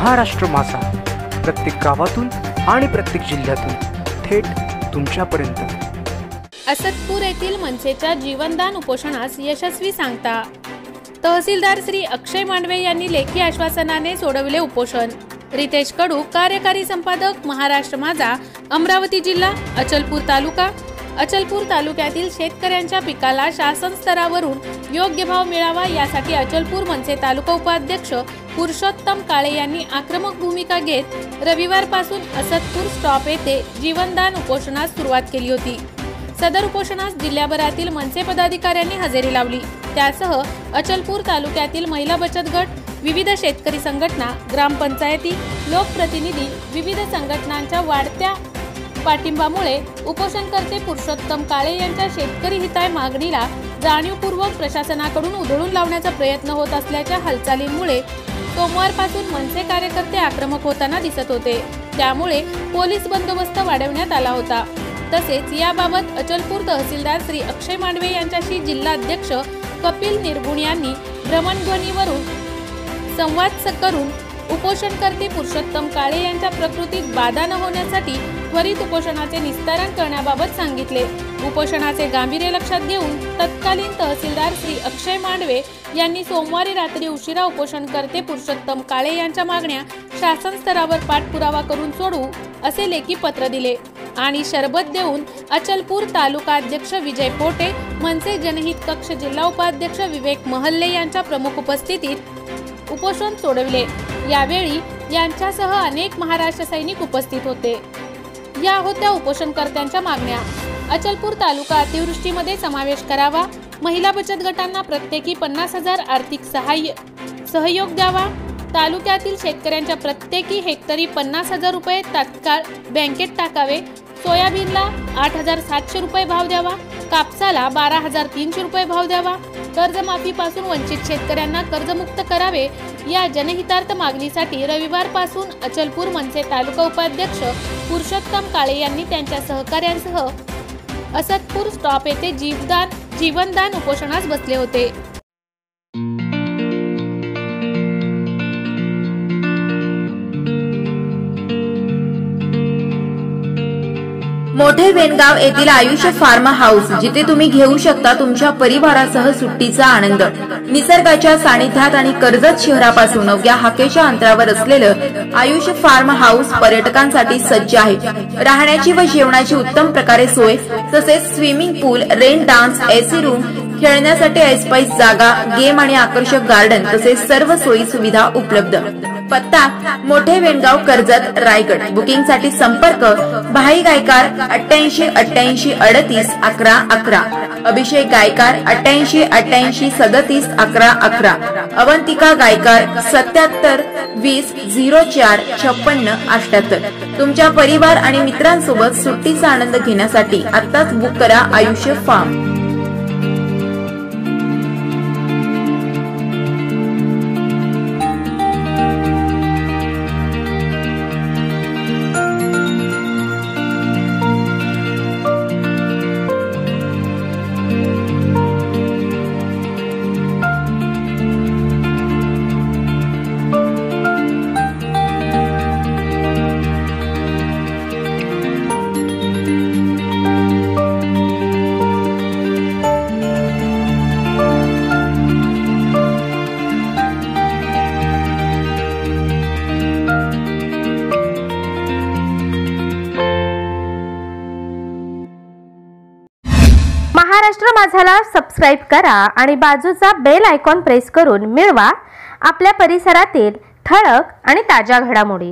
महाराष्ट्र माझा, प्रत्येक गावातून आणि प्रत्येक जिल्ह्यातून थेट तुमच्यापर्यंत। असतपूर येथील मनसेच्या जीवनदान उपोषणास यशस्वी सांगता तहसीलदार श्री अक्षय मांडवे यांनी लेखी आश्वासनाने सोडविले उपोषण। रितेश कडू, कार्यकारी संपादक, महाराष्ट्र माझा, अमरावती जिल्हा, अचलपूर तालुका। अचलपूर तालुक्यातील शेतकऱ्यांच्या पिकाला शासन स्तरावरून योग्य भाव मिळावा यासाठी अचलपूर मनसे तालुका उपाध्यक्ष पुरुषोत्तम काळे यांनी आक्रमक भूमिका घेत रविवारपासून असतपूर स्टॉप येथे जीवनदान उपोषणास सुरुवात केली होती। सदर उपोषणास जिल्ह्याभरातील मनसे पदाधिकाऱ्यांनी हजेरी लावली। त्यासह अचलपूर तालुक्यातील महिला बचत गट, विविध शेतकरी संघटना, ग्रामपंचायती, लोकप्रतिनिधी, विविध संघटनांच्या वाढत्या पाठिंबामुळे उपोषणकर्ते पुरुषोत्तम काळे यांच्या शेतकरी हिताय मागणीला जाणीवपूर्वक प्रशासनाकडून उधळून लावण्याचा प्रयत्न होत असल्याच्या हालचालींमुळे सोमवारपासून मनसे कार्यकर्ते आक्रमक होताना दिसत होते। त्यामुळे पोलीस बंदोबस्त वाढवण्यात आला होता। तसेच याबाबत अचलपूर तहसीलदार श्री अक्षय मांडवे यांच्याशी जिल्हाध्यक्ष कपिल निर्गुण यांनी भ्रमणध्वनीवरून संवाद करून उपोषणकर्ते पुरुषोत्तम काळे यांच्या प्रकृतीत बाधा न होण्यासाठी त्वरित उपोषणाचे निस्तारण करण्याबाबत सांगितले। उपोषणाचे गांभीर्य लक्षात घेऊन तत्कालीन तहसीलदार श्री अक्षय मांडवे यांनी सोमवारी रात्री उशिरा उपोषणकर्ते पुरुषोत्तम काळे यांच्या मागण्या शासन स्तरावर पाठपुरावा करून सोडवू असे लेखी पत्र दिले आणि शरबत देऊन अचलपूर तालुका अध्यक्ष विजय पोटे, मनसे जनहित कक्ष जिल्हा उपाध्यक्ष विवेक महल्ले यांच्या प्रमुख उपस्थितीत उपोषण सोडविले। यावेळी यांच्यासह अनेक महाराष्ट्र सैनिक उपस्थित होते। या होत्या उपोषणकर्त्यांच्या मागण्या। अचलपूर तालुका अतिवृष्टीमध्ये समावेश करावा, महिला बचत गटांना प्रत्येकी 50,000 आर्थिक सहयोग द्यावा, तालुक्यातील शेतकऱ्यांच्या प्रत्येकी हेक्टरी 50,000 रुपये तात्काळ बँकेत टाकावे, सोयाबीनला 8,700 रुपये भाव द्यावा, कापसाला 12,300 रुपये भाव द्यावा, कर्जमाफीपासून वंचित शेतकऱ्यांना कर्जमुक्त करावे या जनहितार्थ मागणीसाठी रविवारपासून अचलपूर मनसे तालुका उपाध्यक्ष पुरुषोत्तम काळे यांनी त्यांच्या सहकाऱ्यांसह असतपूर स्टॉप येथे जीवनदान उपोषणास बसले होते। मोठे वेनगाव येथील आयुष्य फार्म हाऊस, जिथे तुम्ही घेऊ शकता तुमच्या परिवारासह सुट्टीचा आनंद। निसर्गाच्या सानिध्यात आणि कर्जत शहरापासून अवघ्या हाकेच्या अंतरावर असलेलं आयुष्य फार्म हाऊस पर्यटकांसाठी सज्ज आहे। राहण्याची व जेवणाची उत्तम प्रकारे सोय, तसेच स्विमिंग पूल, रेन डान्स, एसी रूम, खेळण्यासाठी ऐसपैस जागा, गेम आणि आकर्षक गार्डन तसेच सर्व सोयी सुविधा उपलब्ध। पत्ता मोठे वेनगाव, कर्जत, रायगड। बुकिंग साठी संपर्क भाई गायकार 88 88 38 11 11, अभिषेक गायकार 88 88 37 11 11, अवंतिका गायकार 77 20 04 56 78। तुमच्या परिवार आणि मित्रांसोबत सुट्टीचा आनंद घेण्यासाठी आत्ताच बुक करा आयुष्य फार्म। महाराष्ट्र माझाला सबस्क्राइब करा आणि बाजूचा बेल आयकॉन प्रेस करून मिळवा आपल्या परिसरातील ठळक आणि ताज्या घडामोडी।